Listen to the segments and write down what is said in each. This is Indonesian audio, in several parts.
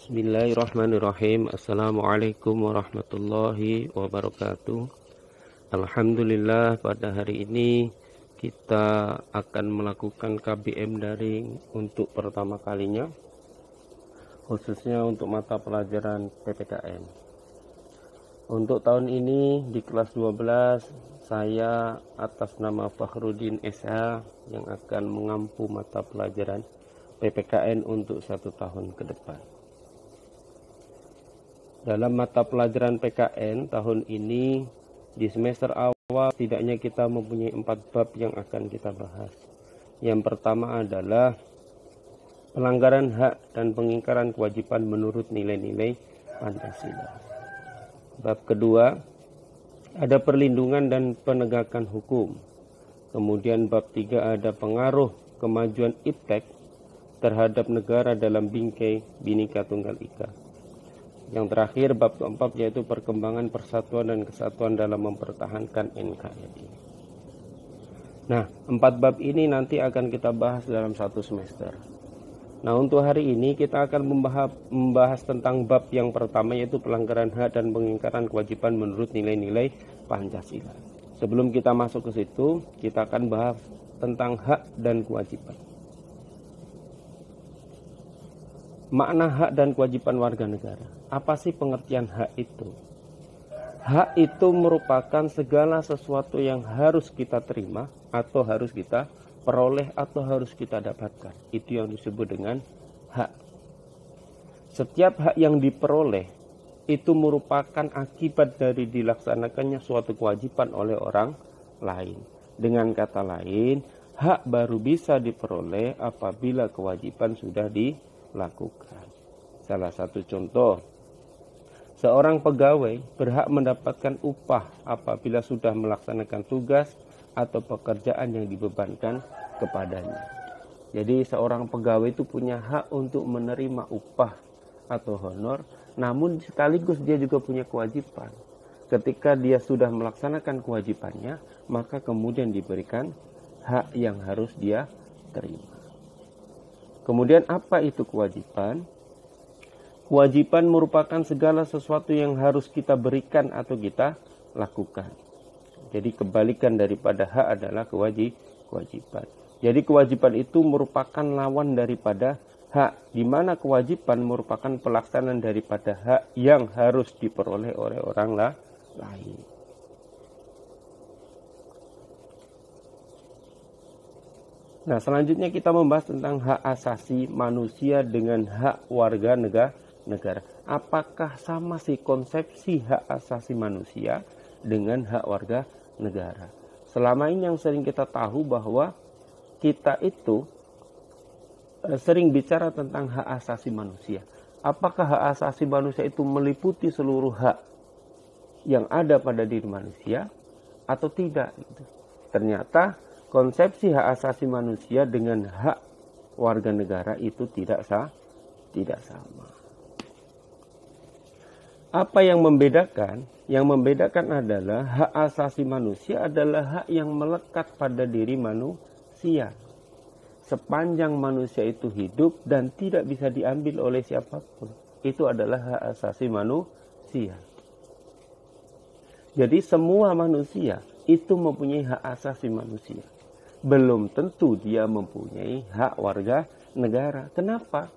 Bismillahirrahmanirrahim. Assalamualaikum warahmatullahi wabarakatuh. Alhamdulillah, pada hari ini kita akan melakukan KBM daring untuk pertama kalinya, khususnya untuk mata pelajaran PPKN. Untuk tahun ini di kelas 12, saya atas nama Fakhrudin SH yang akan mengampu mata pelajaran PPKN untuk 1 tahun ke depan. Dalam mata pelajaran PKN tahun ini, di semester awal setidaknya kita mempunyai 4 bab yang akan kita bahas. Yang pertama adalah pelanggaran hak dan pengingkaran kewajiban menurut nilai-nilai Pancasila. Bab kedua, ada perlindungan dan penegakan hukum. Kemudian bab 3 ada pengaruh kemajuan iptek terhadap negara dalam bingkai Bhinneka Tunggal Ika. Yang terakhir, bab keempat, yaitu perkembangan persatuan dan kesatuan dalam mempertahankan NKRI. Nah, 4 bab ini nanti akan kita bahas dalam 1 semester. Nah, untuk hari ini kita akan membahas tentang bab yang pertama, yaitu pelanggaran hak dan pengingkaran kewajiban menurut nilai-nilai Pancasila. Sebelum kita masuk ke situ, kita akan bahas tentang hak dan kewajiban. Makna hak dan kewajiban warga negara. Apa sih pengertian hak itu? Hak itu merupakan segala sesuatu yang harus kita terima atau harus kita peroleh atau harus kita dapatkan. Itu yang disebut dengan hak. Setiap hak yang diperoleh itu merupakan akibat dari dilaksanakannya suatu kewajiban oleh orang lain. Dengan kata lain, hak baru bisa diperoleh apabila kewajiban sudah dilakukan. Salah satu contoh, seorang pegawai berhak mendapatkan upah apabila sudah melaksanakan tugas atau pekerjaan yang dibebankan kepadanya. Jadi seorang pegawai itu punya hak untuk menerima upah atau honor, namun sekaligus dia juga punya kewajiban. Ketika dia sudah melaksanakan kewajibannya, maka kemudian diberikan hak yang harus dia terima. Kemudian apa itu kewajiban? Kewajiban merupakan segala sesuatu yang harus kita berikan atau kita lakukan. Jadi kebalikan daripada hak adalah kewajiban. Jadi kewajiban itu merupakan lawan daripada hak, di mana kewajiban merupakan pelaksanaan daripada hak yang harus diperoleh oleh orang lain. Nah, selanjutnya kita membahas tentang hak asasi manusia dengan hak warga negara. Apakah sama sih konsepsi hak asasi manusia dengan hak warga negara? Selama ini yang sering kita tahu bahwa kita itu sering bicara tentang hak asasi manusia. Apakah hak asasi manusia itu meliputi seluruh hak yang ada pada diri manusia atau tidak? Ternyata konsepsi hak asasi manusia dengan hak warga negara itu tidak sama. Apa yang membedakan? Yang membedakan adalah hak asasi manusia adalah hak yang melekat pada diri manusia. Sepanjang manusia itu hidup dan tidak bisa diambil oleh siapapun, itu adalah hak asasi manusia. Jadi semua manusia itu mempunyai hak asasi manusia. Belum tentu dia mempunyai hak warga negara. Kenapa?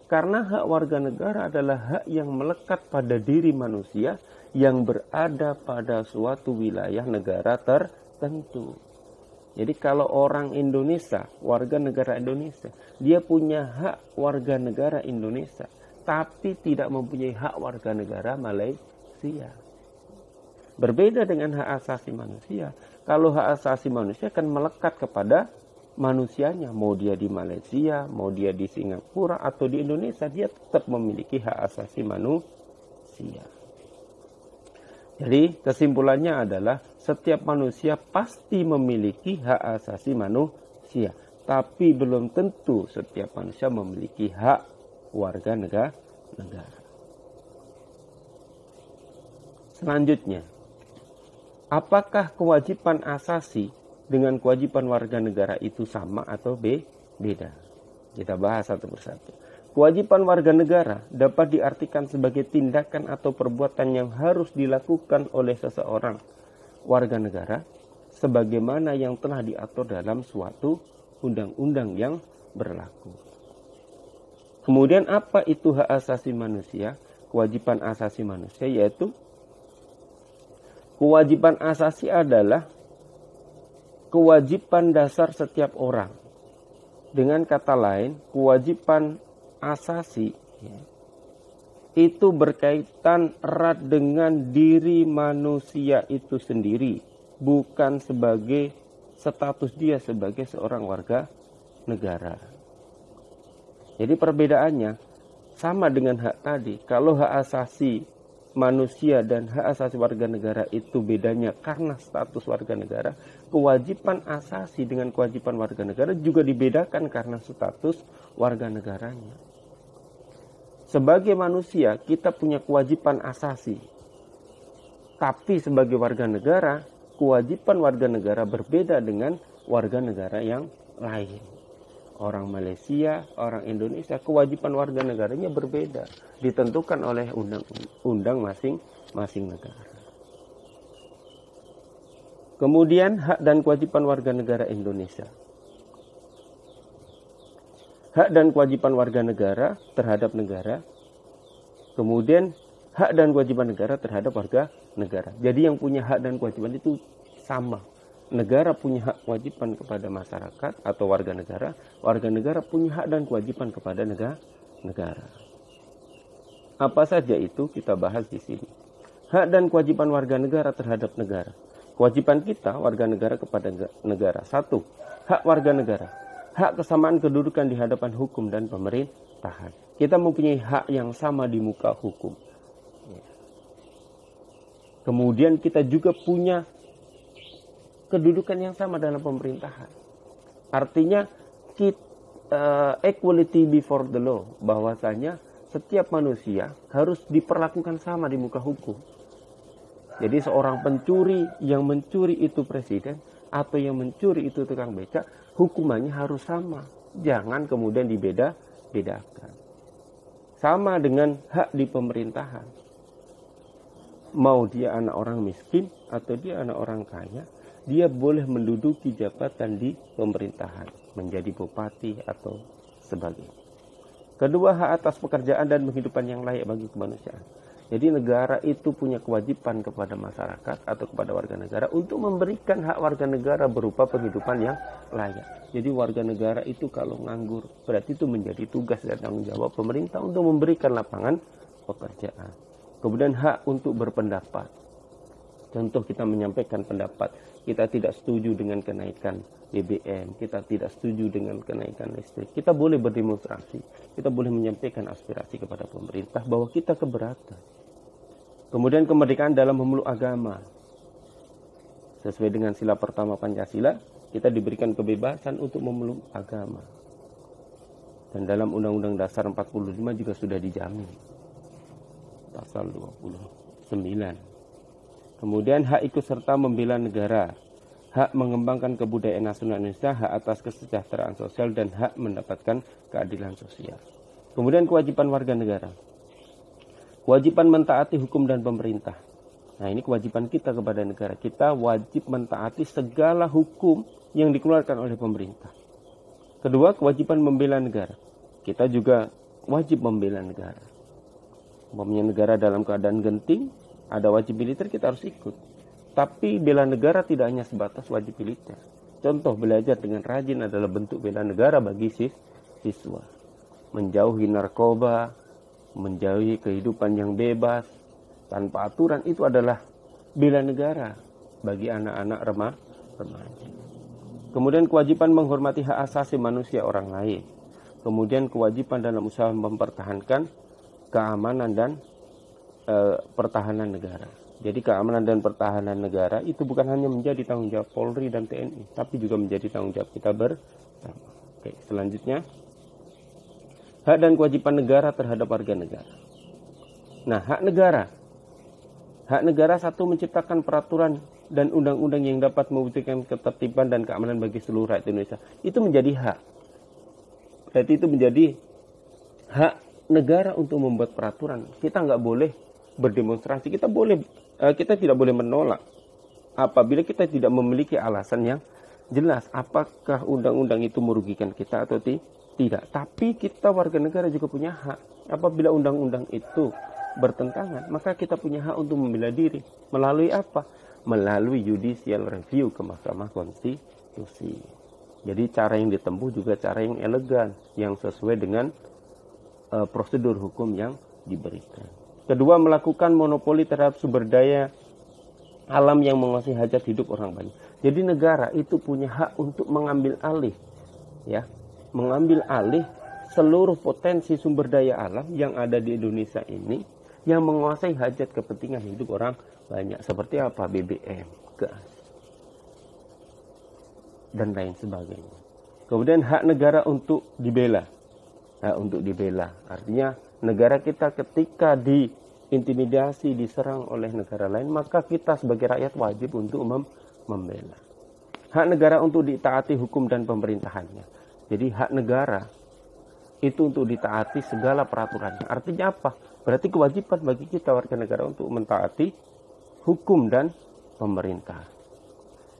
Karena hak warga negara adalah hak yang melekat pada diri manusia yang berada pada suatu wilayah negara tertentu. Jadi kalau orang Indonesia, warga negara Indonesia, dia punya hak warga negara Indonesia, tapi tidak mempunyai hak warga negara Malaysia. Berbeda dengan hak asasi manusia. Kalau hak asasi manusia akan melekat kepada manusianya, mau dia di Malaysia, mau dia di Singapura atau di Indonesia, dia tetap memiliki hak asasi manusia. Jadi kesimpulannya adalah setiap manusia pasti memiliki hak asasi manusia, tapi belum tentu setiap manusia memiliki hak warga negara. Selanjutnya, apakah kewajiban asasi dengan kewajiban warga negara itu sama atau beda? Kita bahas satu persatu. Kewajiban warga negara dapat diartikan sebagai tindakan atau perbuatan yang harus dilakukan oleh seseorang warga negara sebagaimana yang telah diatur dalam suatu undang-undang yang berlaku. Kemudian apa itu hak asasi manusia? Kewajiban asasi manusia yaitu kewajiban asasi adalah kewajiban dasar setiap orang. Dengan kata lain, kewajiban asasi itu berkaitan erat dengan diri manusia itu sendiri, bukan sebagai status dia sebagai seorang warga negara. Jadi perbedaannya sama dengan hak tadi. Kalau hak asasi manusia dan hak asasi warga negara itu bedanya karena status warga negara, kewajiban asasi dengan kewajiban warga negara juga dibedakan karena status warga negaranya. Sebagai manusia, kita punya kewajiban asasi. Tapi sebagai warga negara, kewajiban warga negara berbeda dengan warga negara yang lain. Orang Malaysia, orang Indonesia, kewajiban warga negaranya berbeda. Ditentukan oleh undang-undang masing-masing negara. Kemudian hak dan kewajiban warga negara Indonesia. Hak dan kewajiban warga negara terhadap negara. Kemudian hak dan kewajiban negara terhadap warga negara. Jadi yang punya hak dan kewajiban itu sama. Negara punya hak kewajiban kepada masyarakat atau warga negara punya hak dan kewajiban kepada negara. Apa saja itu kita bahas di sini. Hak dan kewajiban warga negara terhadap negara. Kewajiban kita warga negara kepada negara. 1. Hak warga negara. Hak kesamaan kedudukan di hadapan hukum dan pemerintahan. Kita mempunyai hak yang sama di muka hukum. Kemudian kita juga punya kedudukan yang sama dalam pemerintahan. Artinya equality before the law, bahwasanya setiap manusia harus diperlakukan sama di muka hukum. Jadi seorang pencuri yang mencuri itu presiden atau yang mencuri itu tukang becak, hukumannya harus sama. Jangan kemudian dibedakan. Sama dengan hak di pemerintahan. Mau dia anak orang miskin atau dia anak orang kaya, dia boleh menduduki jabatan di pemerintahan, menjadi bupati atau sebagainya. Kedua, hak atas pekerjaan dan penghidupan yang layak bagi kemanusiaan. Jadi negara itu punya kewajiban kepada masyarakat atau kepada warga negara untuk memberikan hak warga negara berupa penghidupan yang layak. Jadi warga negara itu kalau nganggur, berarti itu menjadi tugas dan tanggung jawab pemerintah untuk memberikan lapangan pekerjaan. Kemudian hak untuk berpendapat. Contoh kita menyampaikan pendapat, kita tidak setuju dengan kenaikan BBM, kita tidak setuju dengan kenaikan listrik. Kita boleh berdemonstrasi, kita boleh menyampaikan aspirasi kepada pemerintah bahwa kita keberatan. Kemudian kemerdekaan dalam memeluk agama. Sesuai dengan sila pertama Pancasila, kita diberikan kebebasan untuk memeluk agama. Dan dalam Undang-Undang Dasar 45 juga sudah dijamin. Pasal 29. Kemudian hak ikut serta membela negara, hak mengembangkan kebudayaan nasional Indonesia, hak atas kesejahteraan sosial, dan hak mendapatkan keadilan sosial. Kemudian kewajiban warga negara. Kewajiban mentaati hukum dan pemerintah. Nah, ini kewajiban kita kepada negara. Kita wajib mentaati segala hukum yang dikeluarkan oleh pemerintah. Kedua, kewajiban membela negara. Kita juga wajib membela negara. Umpamanya negara dalam keadaan genting, ada wajib militer, kita harus ikut. Tapi bela negara tidak hanya sebatas wajib militer. Contoh, belajar dengan rajin adalah bentuk bela negara bagi siswa. Menjauhi narkoba, menjauhi kehidupan yang bebas, tanpa aturan, itu adalah bela negara bagi anak-anak remaja. Kemudian kewajiban menghormati hak asasi manusia orang lain. Kemudian kewajiban dalam usaha mempertahankan keamanan dan pertahanan negara. Jadi keamanan dan pertahanan negara itu bukan hanya menjadi tanggung jawab Polri dan TNI, tapi juga menjadi tanggung jawab kita bersama. Oke, selanjutnya. Hak dan kewajiban negara terhadap warga negara. Nah, hak negara. Hak negara, 1, menciptakan peraturan dan undang-undang yang dapat mewujudkan ketertiban dan keamanan bagi seluruh rakyat Indonesia. Itu menjadi hak. Berarti itu menjadi hak negara untuk membuat peraturan. Kita nggak boleh berdemonstrasi, kita tidak boleh menolak apabila kita tidak memiliki alasan yang jelas apakah undang-undang itu merugikan kita atau tidak. Tapi kita warga negara juga punya hak. Apabila undang-undang itu bertentangan, maka kita punya hak untuk membela diri. Melalui apa? Melalui judicial review ke Mahkamah Konstitusi. Jadi cara yang ditempuh juga cara yang elegan, yang sesuai dengan prosedur hukum yang diberikan. Kedua, melakukan monopoli terhadap sumber daya alam yang menguasai hajat hidup orang banyak. Jadi negara itu punya hak untuk mengambil alih, ya, mengambil alih seluruh potensi sumber daya alam yang ada di Indonesia ini yang menguasai hajat kepentingan hidup orang banyak. Seperti apa? BBM, gas, dan lain sebagainya. Kemudian hak negara untuk dibela. Hak untuk dibela. Artinya negara kita ketika diintimidasi, diserang oleh negara lain, maka kita sebagai rakyat wajib untuk membela. Hak negara untuk ditaati hukum dan pemerintahannya. Jadi hak negara itu untuk ditaati segala peraturannya. Artinya apa? Berarti kewajiban bagi kita warga negara untuk mentaati hukum dan pemerintah.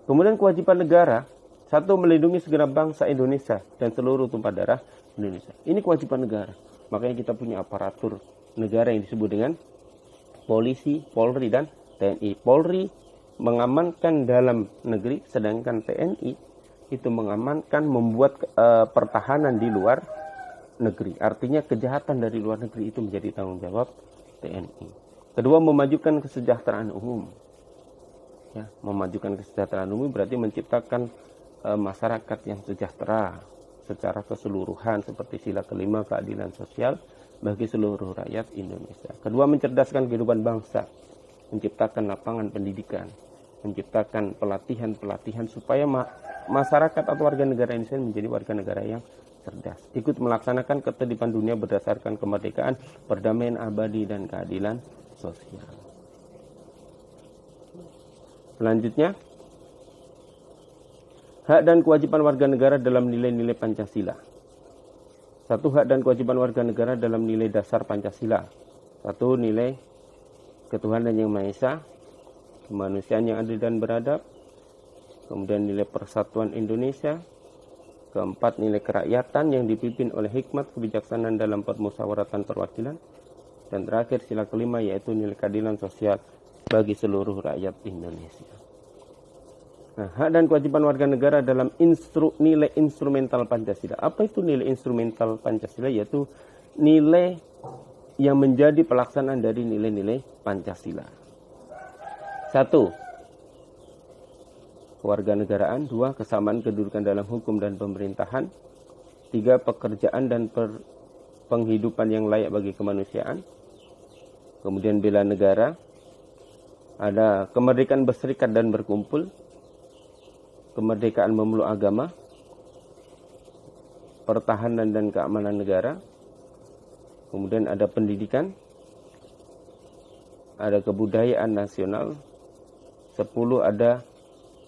Kemudian kewajiban negara, satu, melindungi segenap bangsa Indonesia dan seluruh tumpah darah Indonesia. Ini kewajiban negara. Makanya kita punya aparatur negara yang disebut dengan polisi, Polri, dan TNI. Polri mengamankan dalam negeri, sedangkan TNI itu mengamankan, membuat pertahanan di luar negeri. Artinya kejahatan dari luar negeri itu menjadi tanggung jawab TNI. Kedua, memajukan kesejahteraan umum. Ya, memajukan kesejahteraan umum berarti menciptakan masyarakat yang sejahtera secara keseluruhan, seperti sila kelima, keadilan sosial bagi seluruh rakyat Indonesia. Kedua, mencerdaskan kehidupan bangsa, menciptakan lapangan pendidikan, menciptakan pelatihan-pelatihan supaya masyarakat atau warga negara Indonesia menjadi warga negara yang cerdas. Ikut melaksanakan ketertiban dunia berdasarkan kemerdekaan, perdamaian abadi, dan keadilan sosial. Selanjutnya, hak dan kewajiban warga negara dalam nilai-nilai Pancasila. Satu, hak dan kewajiban warga negara dalam nilai dasar Pancasila. Satu, nilai ketuhanan yang Maha Esa, kemanusiaan yang adil dan beradab. Kemudian nilai persatuan Indonesia. Keempat, nilai kerakyatan yang dipimpin oleh hikmat kebijaksanaan dalam permusyawaratan perwakilan. Dan terakhir, sila kelima, yaitu nilai keadilan sosial bagi seluruh rakyat Indonesia. Nah, hak dan kewajiban warga negara dalam nilai instrumental Pancasila. Apa itu nilai instrumental Pancasila? Yaitu nilai yang menjadi pelaksanaan dari nilai-nilai Pancasila. Satu, kewarganegaraan. Dua, kesamaan kedudukan dalam hukum dan pemerintahan. Tiga, pekerjaan dan penghidupan yang layak bagi kemanusiaan. Kemudian bela negara. Ada kemerdekaan berserikat dan berkumpul. Kemerdekaan memeluk agama, pertahanan dan keamanan negara. Kemudian ada pendidikan, ada kebudayaan nasional. 10, ada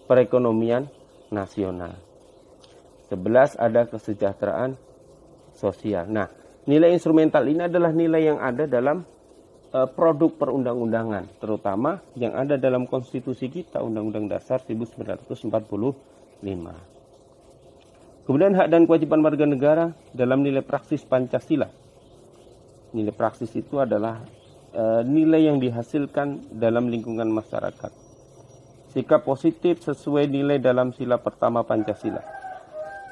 perekonomian nasional. 11, ada kesejahteraan sosial. Nah, nilai instrumental ini adalah nilai yang ada dalam produk perundang-undangan, terutama yang ada dalam konstitusi kita, Undang-Undang Dasar 1945. Kemudian hak dan kewajiban warga negara dalam nilai praksis Pancasila. Nilai praksis itu adalah nilai yang dihasilkan dalam lingkungan masyarakat. Sikap positif sesuai nilai dalam sila pertama Pancasila.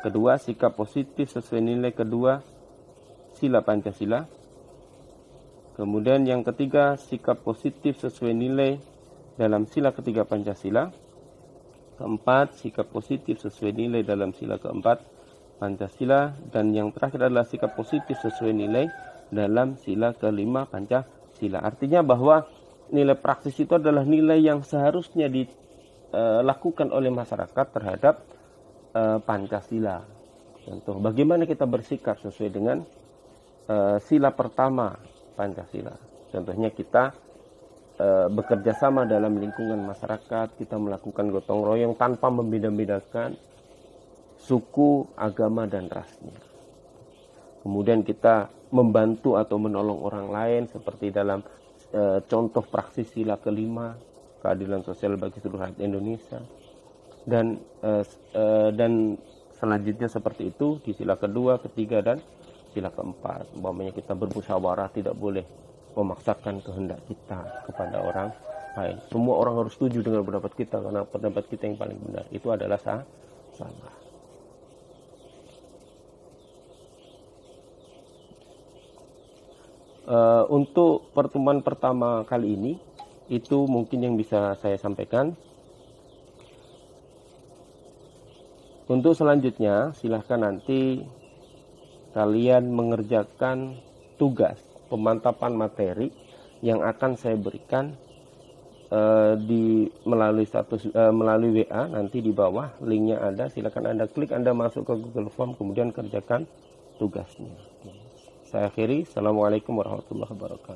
Kedua, sikap positif sesuai nilai kedua sila Pancasila. Kemudian yang ketiga, sikap positif sesuai nilai dalam sila ketiga Pancasila. Keempat, sikap positif sesuai nilai dalam sila keempat Pancasila. Dan yang terakhir adalah sikap positif sesuai nilai dalam sila kelima Pancasila. Artinya bahwa nilai praksis itu adalah nilai yang seharusnya dilakukan oleh masyarakat terhadap Pancasila. Contoh, bagaimana kita bersikap sesuai dengan sila pertama Pancasila. Contohnya kita bekerja sama dalam lingkungan masyarakat, kita melakukan gotong royong tanpa membeda-bedakan suku, agama, dan rasnya. Kemudian kita membantu atau menolong orang lain seperti dalam contoh praksis sila kelima, keadilan sosial bagi seluruh rakyat Indonesia, dan selanjutnya seperti itu di sila kedua, ketiga, dan sila keempat. Umpamanya kita bermusyawarah, tidak boleh memaksakan kehendak kita kepada orang lain. Semua orang harus setuju dengan pendapat kita karena pendapat kita yang paling benar. Itu adalah salah. Untuk pertemuan pertama kali ini, itu mungkin yang bisa saya sampaikan. Untuk selanjutnya, silahkan nanti kalian mengerjakan tugas pemantapan materi yang akan saya berikan melalui WA. Nanti di bawah linknya ada, silahkan Anda klik, Anda masuk ke Google Form, kemudian kerjakan tugasnya. Saya akhiri. Assalamualaikum warahmatullahi wabarakatuh.